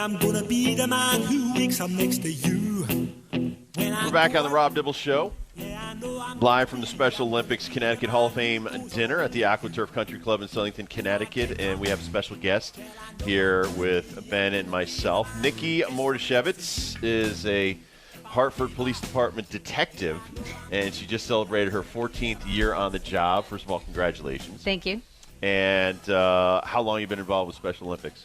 I'm gonna be the man who wakes up next to you. We're back on the Rob Dibble Show, live from the Special Olympics Connecticut Hall of Fame dinner at the AquaTurf Country Club in Southington, Connecticut, and we have a special guest here with Ben and myself. Nikki Mordasiewicz is a Hartford Police Department detective, and she just celebrated her 14th year on the job. First of all, congratulations. Thank you. And how long have you been involved with Special Olympics?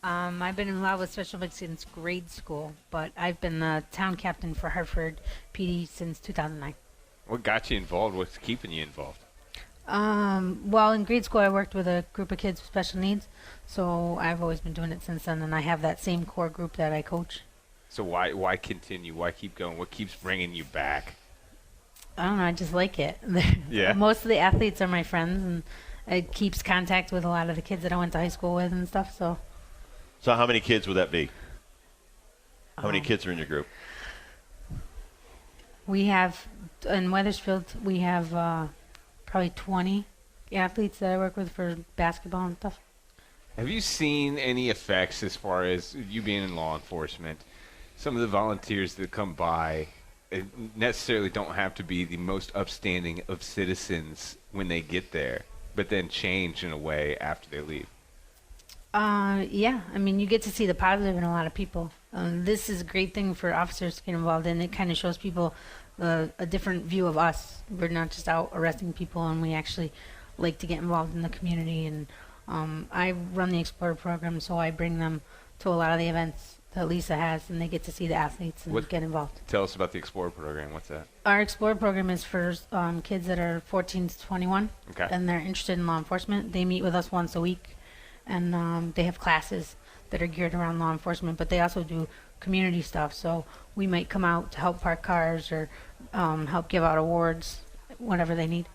I've been involved with Special Olympics since grade school, but I've been the town captain for Hartford PD since 2009. What got you involved? What's keeping you involved? Well, in grade school, I worked with a group of kids with special needs, so I've always been doing it since then, and I have that same core group that I coach. So why continue? Why keep going? What keeps bringing you back? I don't know. I just like it. Yeah. Most of the athletes are my friends, and it keeps contact with a lot of the kids that I went to high school with and stuff, so. So how many kids would that be? How many kids are in your group? We have, in Wethersfield, we have probably 20 athletes that I work with for basketball and stuff. Have you seen any effects as far as you being in law enforcement? Some of the volunteers that come by necessarily don't have to be the most upstanding of citizens when they get there, but then change in a way after they leave. Yeah, I mean, you get to see the positive in a lot of people. This is a great thing for officers to get involved in. It kind of shows people a different view of us. We're not just out arresting people, and we actually like to get involved in the community. And I run the Explorer program, so I bring them to a lot of the events that Lisa has, and they get to see the athletes and get involved. Tell us about the Explorer program. What's that? Our Explorer program is for kids that are 14 to 21, Okay. and they're interested in law enforcement. They meet with us once a week. And they have classes that are geared around law enforcement, but they also do community stuff. So we might come out to help park cars or help give out awards, whatever they need.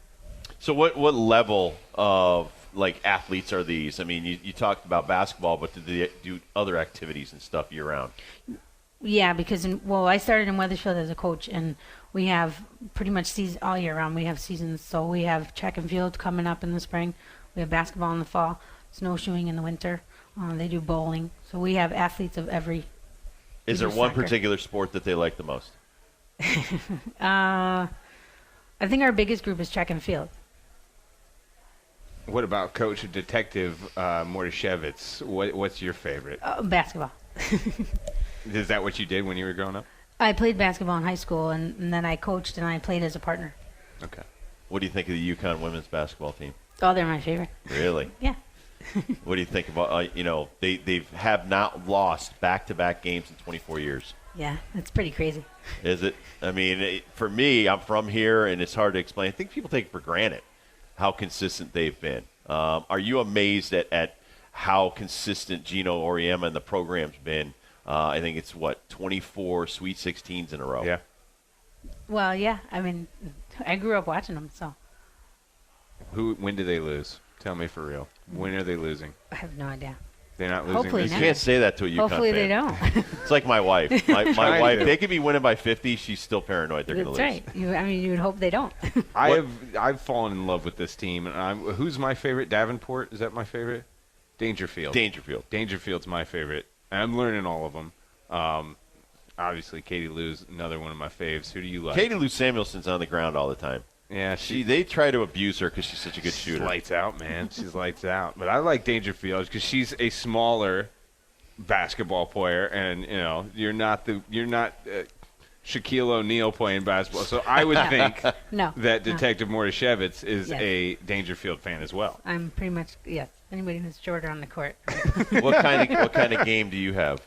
So what level of, like, athletes are these? I mean, you talked about basketball, but do they do other activities and stuff year-round? Yeah, because, I started in Wethersfield as a coach, and we have pretty much all year round. We have seasons. So we have track and field coming up in the spring. We have basketball in the fall. Snowshoeing in the winter. They do bowling. So we have athletes of every. Is there one particular sport that they like the most? I think our biggest group is track and field. What about Coach Detective Mordasiewicz? What's your favorite? Basketball. Is that what you did when you were growing up? I played basketball in high school, and then I coached and I played as a partner. Okay. What do you think of the UConn women's basketball team? Oh, they're my favorite. Really? Yeah. What do you think about, they have not lost back-to-back games in 24 years. Yeah, it's pretty crazy. Is it? I mean, for me, I'm from here, and it's hard to explain. I think people take it for granted how consistent they've been. Are you amazed at how consistent Gino Auriemma and the program's been? I think it's, 24 Sweet 16s in a row. Yeah. Well, yeah. I mean, I grew up watching them, so. When do they lose? Tell me for real. When are they losing? I have no idea. They're not losing. Hopefully this You not. year? can't say that to a UConn Hopefully fan. they don't. It's like my wife. My wife, they could be winning by 50. She's still paranoid they're going to That's lose. right. You would hope they don't. I've fallen in love with this team. And who's my favorite? Davenport? Is that my favorite? Dangerfield. Dangerfield's my favorite. And I'm learning all of them. Obviously, Katie Lou's another one of my faves. Who do you like? Katie Lou Samuelson's on the ground all the time. Yeah, they try to abuse her because she's such a good shooter. She's lights out, man. She's lights out. But I like Dangerfield because she's a smaller basketball player, and you're not Shaquille O'Neal playing basketball. So I would think that Detective Mordasiewicz is a Dangerfield fan as well. I'm pretty much anybody who's shorter on the court. What kind of game do you have?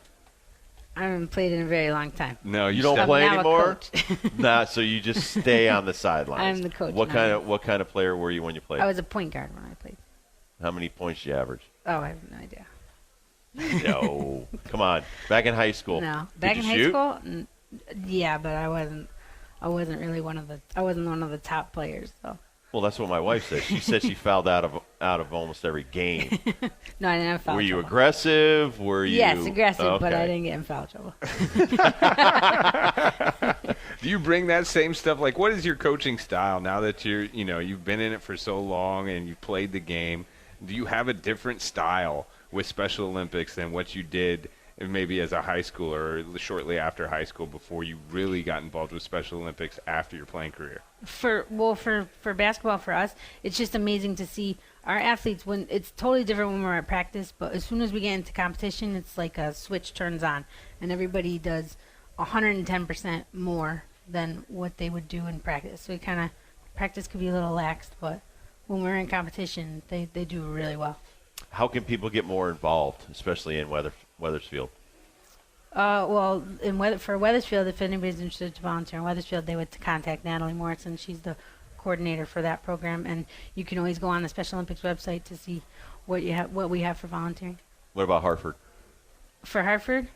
I haven't played in a very long time. No, you don't play now anymore. A coach. Nah, so you just stay on the sidelines. I'm the coach. What kind of player were you when you played? I was a point guard when I played. How many points did you average? Oh, I have no idea. No, come on. Back in high school. No, Did you shoot? school. Yeah, but I wasn't really one of the top players. So. Well, that's what my wife said. She said she fouled out of almost every game. No, I didn't have foul trouble. Were you aggressive? Were you? Yes, aggressive, okay. but I didn't get in foul trouble. Do you bring that same stuff? Like, what is your coaching style now that you've been in it for so long and you've played the game? Do you have a different style with Special Olympics than what you did maybe as a high schooler or shortly after high school before you really got involved with Special Olympics after your playing career? For basketball, for us, it's just amazing to see our athletes. When it's totally different when we're at practice, but as soon as we get into competition, it's like a switch turns on, and everybody does 110% more than what they would do in practice. So practice could be a little lax, but when we're in competition, they do really well. How can people get more involved, especially in Wethersfield? Well, for Wethersfield, if anybody's interested to volunteer in Wethersfield, they would contact Natalie Morrison. She's the coordinator for that program, and you can always go on the Special Olympics website to see what we have for volunteering. What about Hartford? For Hartford,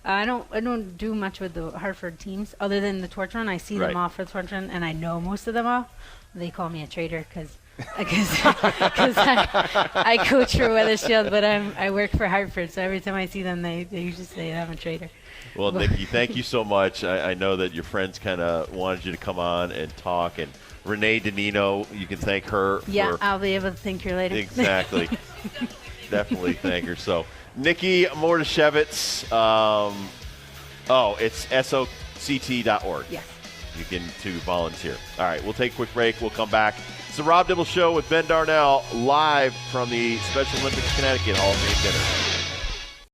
I don't do much with the Hartford teams other than the torch run. I see them all for the torch run, and I know most of them all. They call me a traitor because I coach for Wethersfield, but I work for Hartford, so every time I see them, they usually say I'm a traitor. Well, Nikki, thank you so much. I know that your friends kind of wanted you to come on and talk, and Renee DeNino, you can thank her. Yeah, I'll be able to thank her later. Exactly. Definitely thank her. So, Nikki Mordasiewicz, it's soct.org. Yes. You can to volunteer. All right, we'll take a quick break. We'll come back. It's the Rob Dibble Show with Ben Darnell, live from the Special Olympics Connecticut Hall of Fame dinner.